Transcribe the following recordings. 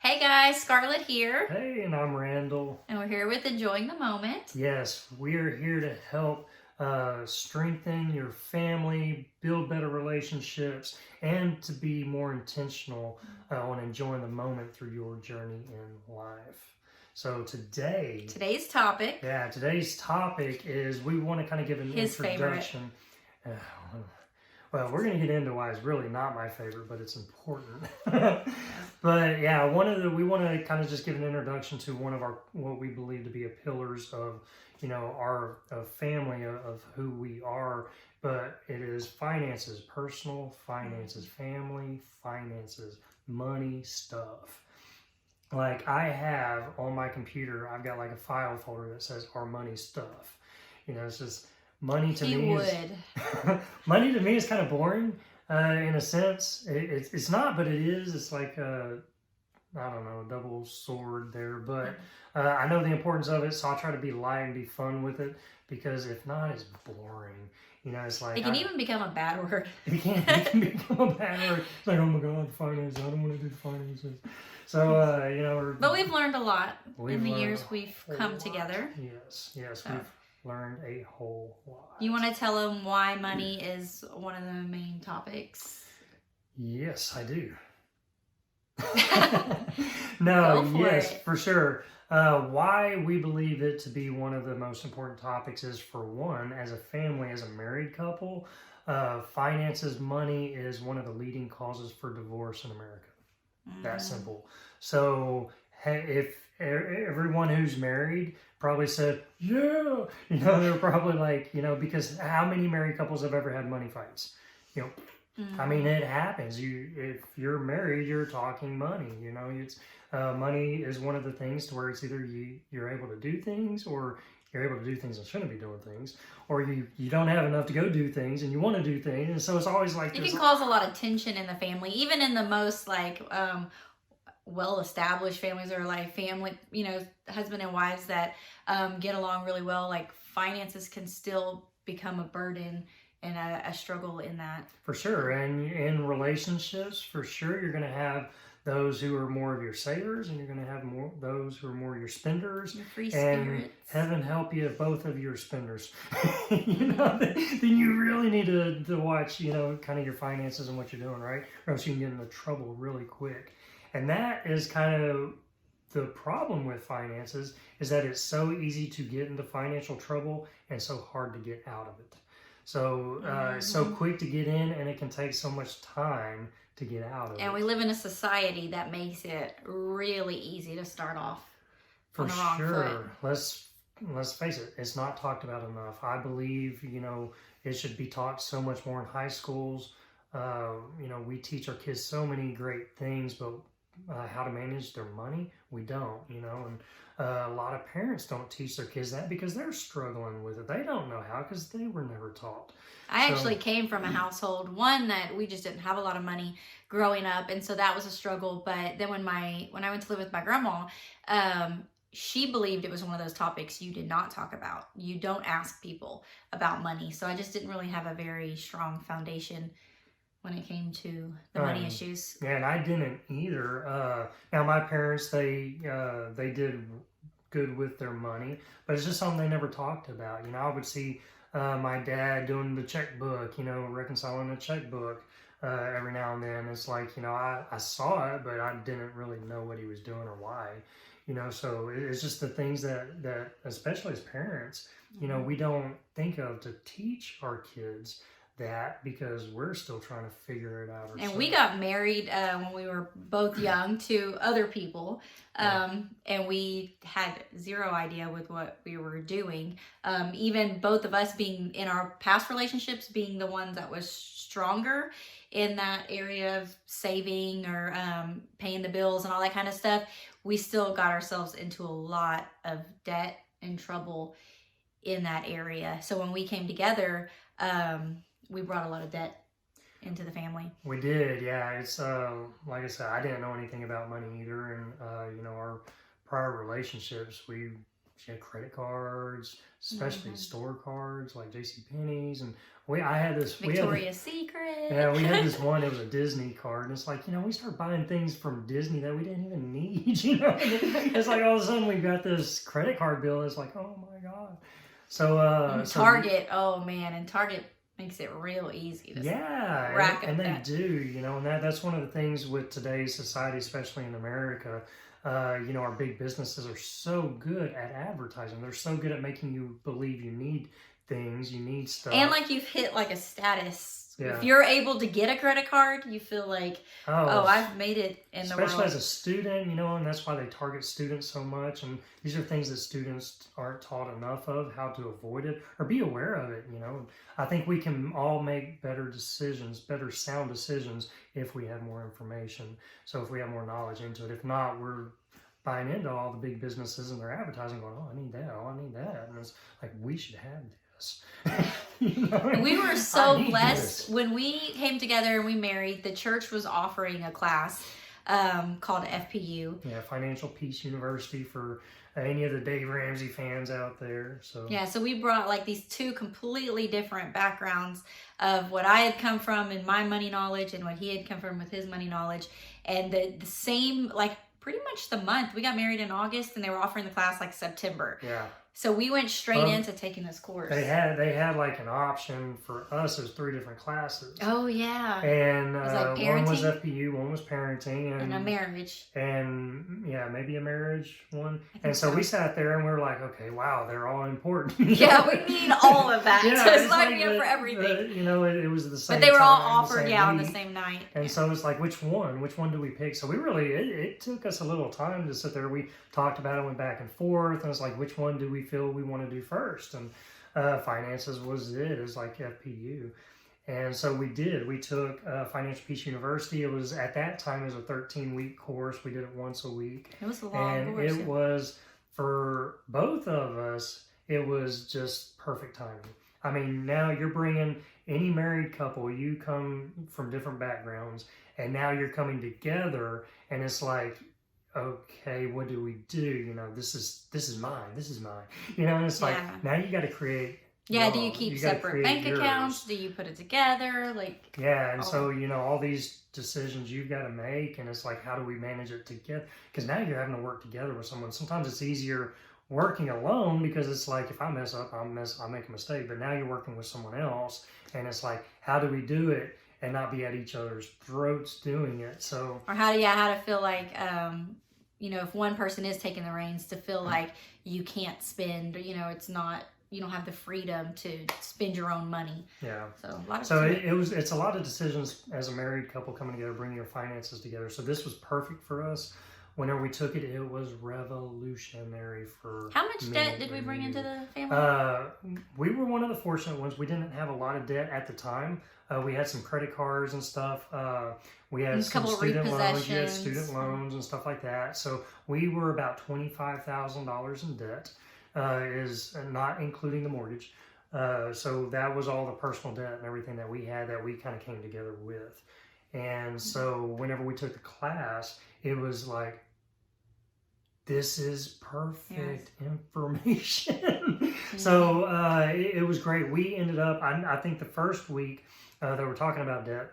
Hey guys, Scarlett here, Hey, and I'm Randall. and we're here with Enjoying the Moment. Yes, we are here to help strengthen your family, build better relationships, and to be more intentional on enjoying the moment through your journey in life. So Today's topic, today's topic is we want to kind of give an his introduction. Uh, well, we're going to get into why it's really not my favorite, but it's important. But yeah, we want to kind of just give an introduction to one of our what we believe to be a pillars of our family of who we are. But it is finances, personal finances, family finances, money stuff. Like I have on my computer, I've got like a file folder that says our money stuff. It's just money to he me would. money to me is kind of boring in a sense. It's not, but it is. It's like I don't know, a double sword there. But I know the importance of it, so I try to be light and be fun with it because if not, it's boring. It's like It can even become a bad word. it can become a bad word. It's like, oh my God, finances. I don't want to do finances. So But we've learned a lot in the learned years we've come together. Yes, So. we've learned a whole lot. You want to tell them why money is one of the main topics? Yes, I do. Go for yes, it. for sure. Why we believe it to be one of the most important topics is, for one, as a family, as a married couple, finances, money is one of the leading causes for divorce in America. That simple. So if everyone who's married probably said, yeah, they're probably like, because how many married couples have ever had money fights? I mean, it happens. If you're married, you're talking money. It's money is one of the things to where it's either you're able to do things, or you're able to do things and shouldn't be doing things, or you don't have enough to go do things and you want to do things, and so it's always like it can cause a lot of tension in the family, even in the most well-established families, or like family, husband and wives that get along really well. Like finances can still become a burden and a struggle in that. For sure. And in relationships, for sure, you're going to have those who are more of your savers, and you're going to have those who are more your spenders. Your free and spirits. Heaven help you if both of you are spenders. Then you really need to watch, kind of your finances and what you're doing, right? Or else you can get into trouble really quick. And that is kind of the problem with finances, is that it's so easy to get into financial trouble and so hard to get out of it. So so quick to get in, and it can take so much time to get out of it. And we live in a society that makes it really easy to start off on the wrong foot. Let's face it, it's not talked about enough. I believe, it should be taught so much more in high schools. We teach our kids so many great things, but how to manage their money, we don't, and a lot of parents don't teach their kids that because they're struggling with it. They don't know how because they were never taught. I actually came from a household, one that we just didn't have a lot of money growing up, and so that was a struggle. But then when I went to live with my grandma, she believed it was one of those topics you did not talk about. You don't ask people about money. So I just didn't really have a very strong foundation when it came to the money issues. Yeah, and I didn't either. Now my parents, they did good with their money, but it's just something they never talked about. I would see my dad doing the checkbook, reconciling a checkbook every now and then. It's like, I saw it, but I didn't really know what he was doing or why. So it's just the things that especially as parents, we don't think of to teach our kids that, because we're still trying to figure it out ourselves. And we got married when we were both young to other people, and we had zero idea with what we were doing. Even both of us being in our past relationships, being the ones that was stronger in that area of saving or paying the bills and all that kind of stuff, we still got ourselves into a lot of debt and trouble in that area. So when we came together, we brought a lot of debt into the family. We did, yeah. It's like I said, I didn't know anything about money either, and our prior relationships, we she had credit cards, especially Mhm. store cards like JCPenney's, and I had this Victoria's Secret. yeah, we had this one. It was a Disney card, and it's like, we start buying things from Disney that we didn't even need. It's like all of a sudden we got this credit card bill. It's like, oh my god. So And Target, oh man, and Target makes it real easy to rack up and they that. do, and that's one of the things with today's society, especially in America. Our big businesses are so good at advertising. They're so good at making you believe you need things, you need stuff. And like you've hit like a status. Yeah. If you're able to get a credit card, you feel like, oh I've made it in the world. Especially as a student, and that's why they target students so much. And these are things that students aren't taught enough of, how to avoid it or be aware of it. I think we can all make better decisions, better sound decisions if we have more information. So if we have more knowledge into it. If not, we're buying into all the big businesses and their advertising going, oh, I need that. Oh, I need that. And it's like, we should have this. We were so blessed when we came together and we married. The church was offering a class called FPU. Yeah, Financial Peace University, for any of the Dave Ramsey fans out there. So we brought like these two completely different backgrounds of what I had come from in my money knowledge and what he had come from with his money knowledge, and the same, like pretty much the month. We got married in August and they were offering the class like September. Yeah. So we went straight into taking this course. They had like an option for us. It was 3 different classes. Oh yeah. And like one was FPU, one was parenting, and a marriage. And maybe a marriage one. And so we sat there and we were like, okay, wow, they're all important. Yeah, we need all of that to sign me up for everything. It was the same. But they were all time, offered, on the same night. And so it's like, which one? Which one do we pick? So we really, it took us a little time to sit there. We talked about it, went back and forth, and it's like, which one do we feel we want to do first? And finances was it. It was like FPU. And so we did. We took Financial Peace University. It was, at that time, it was a 13-week course. We did it once a week. It was a long course. And it was, for both of us, it was just perfect timing. I mean, now you're bringing any married couple, you come from different backgrounds, and now you're coming together, and it's like, okay, what do we do? This is mine. And it's like, now you got to create. Yeah, do you keep separate bank accounts? Do you put it together? So, all these decisions you've got to make, and it's like, how do we manage it together? Because now you're having to work together with someone. Sometimes it's easier working alone, because it's like, if I mess up, I'll make a mistake. But now you're working with someone else, and it's like, how do we do it and not be at each other's throats doing it? So, or how to feel like, if one person is taking the reins, to feel like you can't spend, it's not, you don't have the freedom to spend your own money. Yeah. So a lot of it's a lot of decisions as a married couple coming together, bringing your finances together. So this was perfect for us. Whenever we took it, it was revolutionary for. How much debt did we bring into the family? We were one of the fortunate ones. We didn't have a lot of debt at the time. We had some credit cards and stuff. We had some student loans. We had student loans and stuff like that. So we were about $25,000 in debt, is not including the mortgage. So that was all the personal debt and everything that we had that we kind of came together with. And so whenever we took the class, it was like, this is perfect information. So it was great. We ended up, I think the first week that we're talking about debt,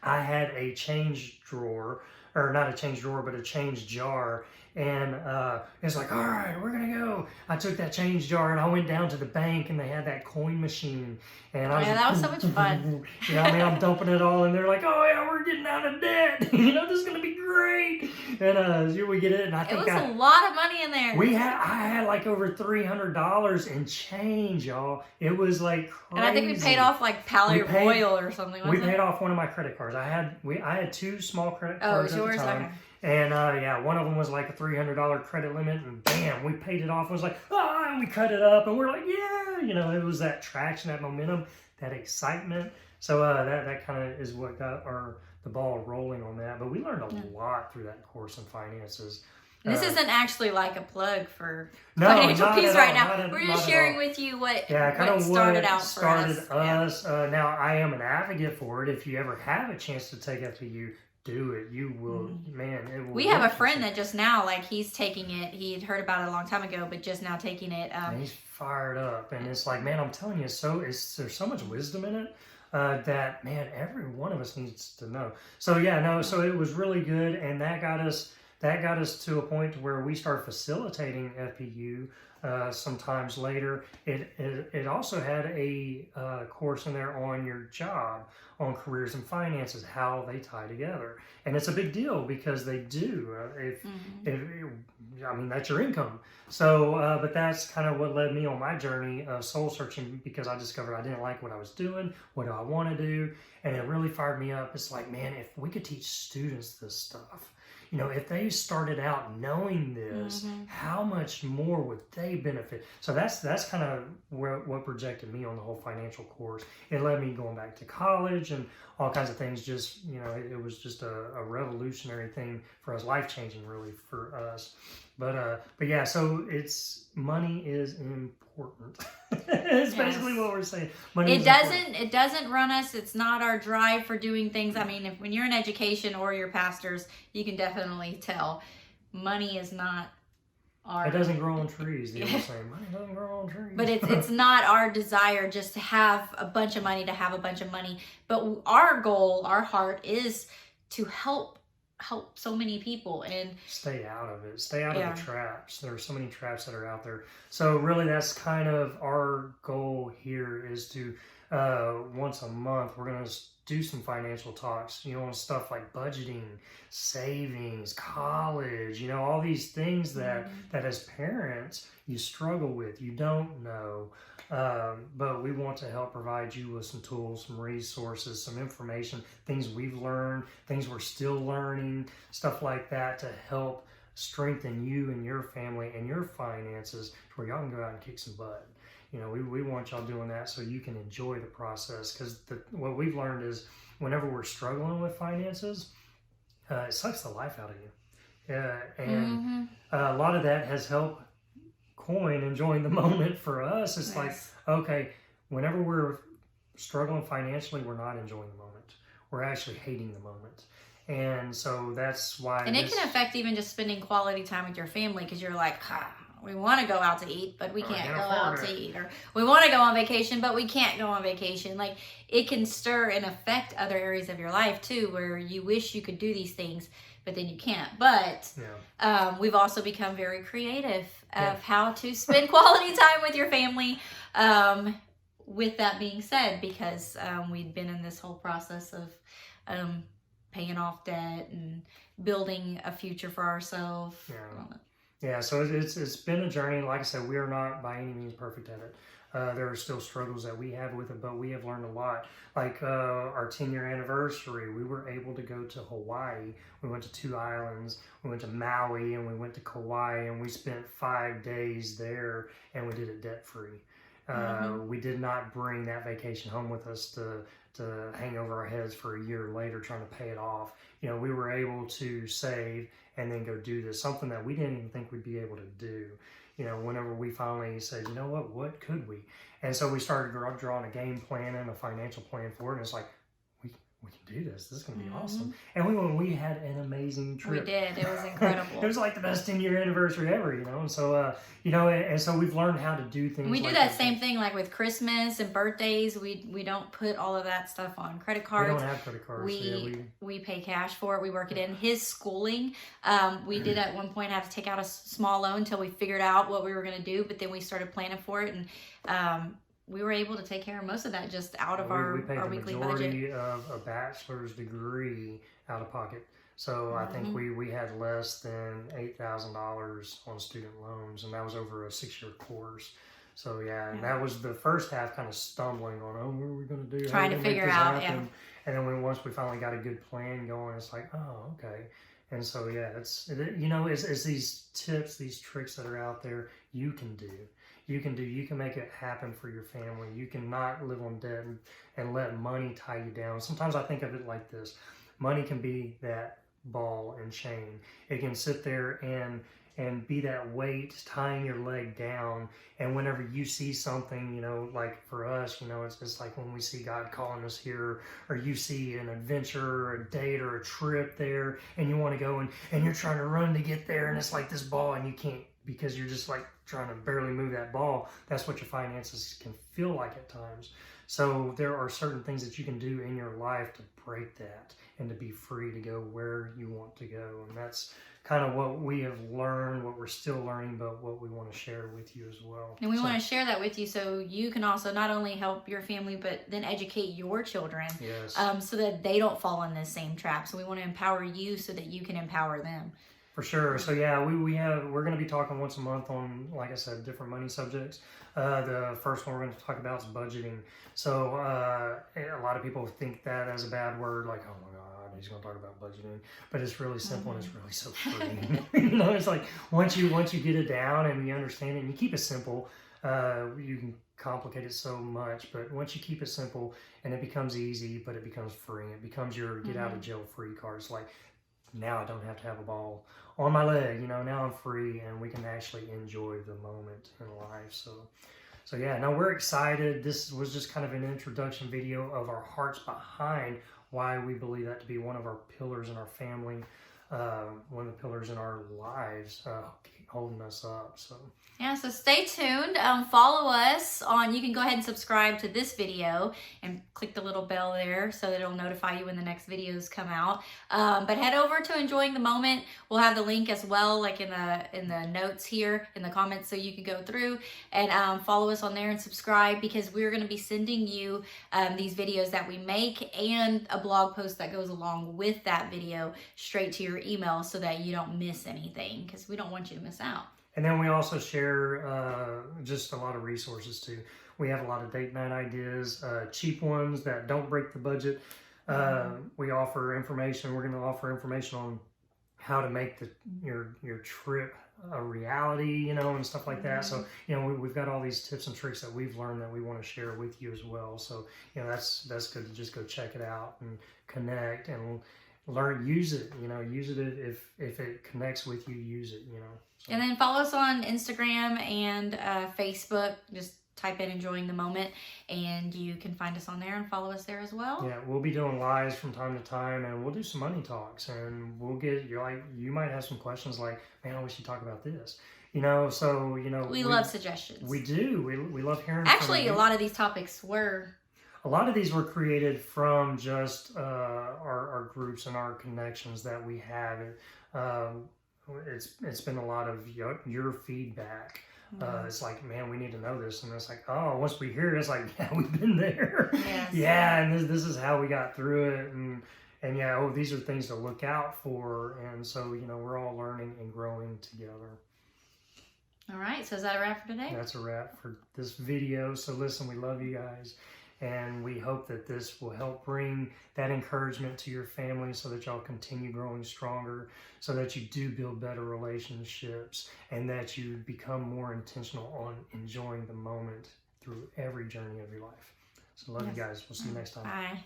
I had a change drawer, or not a change drawer, but a change jar. And it's like, all right, we're going to go. I took that change jar and I went down to the bank, and they had that coin machine. And that was so much fun. I'm dumping it all in there like, oh yeah, we're getting out of debt. This is going to be great. And we get it. And I think it was a lot of money in there. I had like over $300 in change, y'all. It was like crazy. And I think we paid off like Pally Royal or something. We paid off one of my credit cards. I had 2 small credit cards at the time. Okay. And one of them was like a $300 credit limit, and bam, we paid it off. It was like, and we cut it up, and we're like, yeah, it was that traction, that momentum, that excitement. So that kind of is what got the ball rolling on that. But we learned a lot through that course in finances. This isn't actually like a plug for Financial Peace right now. We're just sharing with you what started out for us. Now, I am an advocate for it. If you ever have a chance to take FPU, do it. You will, man. It will. We have a friend that just now, like, he's taking it. He had heard about it a long time ago, but just now taking it. And he's fired up, and it's like, man, I'm telling you, there's so much wisdom in it. That, man, every one of us needs to know. So yeah, no, so it was really good, and that got us to a point where we started facilitating FPU. Sometimes later, it also had a course in there on your job, on careers and finances, how they tie together, and it's a big deal because they do. I mean, that's your income. So, but that's kind of what led me on my journey of soul searching, because I discovered I didn't like what I was doing. What do I want to do? And it really fired me up. It's like, man, if we could teach students this stuff, you know, if they started out knowing this, how much more would they benefit? So that's kind of what projected me on the whole financial course. It led me going back to college and all kinds of things. Just, you know, it was just a revolutionary thing for us, life-changing really for us. But yeah, so money is important. It's basically what we're saying. Money it doesn't run us. It's not our drive for doing things. I mean, when you're in education or you're pastors, you can definitely tell money is not our. It doesn't grow on trees. The old saying, money doesn't grow on trees. But it's not our desire just to have a bunch of money to have a bunch of money. But our goal, our heart is to help so many people and stay out of it. Stay out of the traps. There are so many traps that are out there. So really, that's kind of our goal here, is to once a month we're going to do some financial talks, you know, on stuff like budgeting, savings, college, you know, all these things that as parents you struggle with, you don't know. But we want to help provide you with some tools, some resources, some information, things we've learned, things we're still learning, stuff like that, to help strengthen you and your family and your finances, to where y'all can go out and kick some butt. You know, we want y'all doing that so you can enjoy the process, because what we've learned is whenever we're struggling with finances, it sucks the life out of you. And a lot of that has helped coin enjoying the moment for us. It's like, okay, whenever we're struggling financially, we're not enjoying the moment. We're actually hating the moment. And so that's why. And it can affect even just spending quality time with your family, because you're like, we want to go out to eat, but we can't go out to eat. Or we want to go on vacation, but we can't go on vacation. Like, it can stir and affect other areas of your life too, where you wish you could do these things, but then you can't. But we've also become very creative of how to spend quality time with your family. With that being said, because we'd been in this whole process of paying off debt and building a future for ourselves. Yeah, so it's been a journey. Like I said, we are not by any means perfect at it. There are still struggles that we have with it, but we have learned a lot. Like our 10-year anniversary, we were able to go to Hawaii. We went to 2 islands. We went to Maui and we went to Kauai, and we spent 5 days there, and we did it debt-free. We did not bring that vacation home with us to hang over our heads for a year later trying to pay it off. You know, we were able to save and then go do this, something that we didn't even think we'd be able to do. You know, whenever we finally said, you know what could we? And so we started drawing a game plan and a financial plan for it. And it's like, we can do this. This is going to be awesome. And we had an amazing trip. We did. It was incredible. It was like the best 10-year anniversary ever, you know. And so, you know, and so we've learned how to do things. We do that same thing, like with Christmas and birthdays. We don't put all of that stuff on credit cards. We don't have credit cards. We pay cash for it. We work it in. His schooling, we did at one point have to take out a small loan until we figured out what we were going to do. But then we started planning for it, and we were able to take care of most of that just out of our weekly budget. We paid the majority of a bachelor's degree out of pocket. So I think we had less than $8,000 on student loans, and that was over a 6-year course. So and that was the first half, kind of stumbling on, what are we going to do? Trying to figure out, And then once we finally got a good plan going, it's like, oh, okay. And so, it's these tips, these tricks that are out there you can do. You can make it happen for your family. You can not live on debt and let money tie you down. Sometimes I think of it like this. Money can be that ball and chain. It can sit there and and be that weight tying your leg down. And whenever you see something, you know, like for us, you know, it's just like when we see God calling us here, or you see an adventure or a date or a trip there, and you want to go, and you're trying to run to get there, and it's like this ball, and you can't, because you're just like trying to barely move that ball. That's what your finances can feel like at times. So there are certain things that you can do in your life to break that and to be free to go where you want to go. And that's kind of what we have learned, what we're still learning, but what we want to share with you as well. And we want to share that with you so you can also not only help your family, but then educate your children. Yes. So that they don't fall in this same trap. So we want to empower you so that you can empower them. For sure. So yeah, we're going to be talking once a month on, like I said, different money subjects. The first one we're going to talk about is budgeting. So a lot of people think that as a bad word, like, oh my God, he's going to talk about budgeting. But it's really simple and it's really so free. You know, it's like once you get it down and you understand it and you keep it simple, you can complicate it so much. But once you keep it simple and it becomes easy, but it becomes free, it becomes your get out of jail free card. It's like, now I don't have to have a ball on my leg, you know, now I'm free and we can actually enjoy the moment in life. So yeah, no, we're excited. This was just kind of an introduction video of our hearts behind why we believe that to be one of our pillars in our family, one of the pillars in our lives, holding us up. So yeah, so stay tuned. Follow us on, you can go ahead and subscribe to this video and click the little bell there so that it'll notify you when the next videos come out. But head over to Enjoying the Moment. We'll have the link as well, like in the notes here, in the comments, so you can go through and follow us on there and subscribe, because we're going to be sending you these videos that we make and a blog post that goes along with that video straight to your email so that you don't miss anything, because we don't want you to miss out. And then we also share just a lot of resources too. We have a lot of date night ideas, cheap ones that don't break the budget. We offer information. We're going to offer information on how to make your trip a reality, you know, and stuff like that. So, you know, we've got all these tips and tricks that we've learned that we want to share with you as well. So, you know, that's good to just go check it out and connect and learn, use it, you know, use it if it connects with you, use it, you know. So. And then follow us on Instagram and Facebook. Just type in Enjoying the Moment and you can find us on there and follow us there as well. Yeah, we'll be doing lives from time to time, and we'll do some money talks, and we'll get, you might have some questions like, man, I wish you talk about this. You know, so, you know. We love suggestions. We do. We love hearing Actually, from you. a lot of these topics were... A lot of these were created from just our groups and our connections that we have. It's been a lot of your feedback. It's like, man, we need to know this, and it's like, oh, once we hear it, it's like, yeah, we've been there. Yes. Yeah, and this is how we got through it, and yeah, oh, these are things to look out for, and so, you know, we're all learning and growing together. All right, so is that a wrap for today? That's a wrap for this video. So listen, we love you guys. And we hope that this will help bring that encouragement to your family so that y'all continue growing stronger, so that you do build better relationships, and that you become more intentional on enjoying the moment through every journey of your life. So love you guys. We'll see you next time. Bye.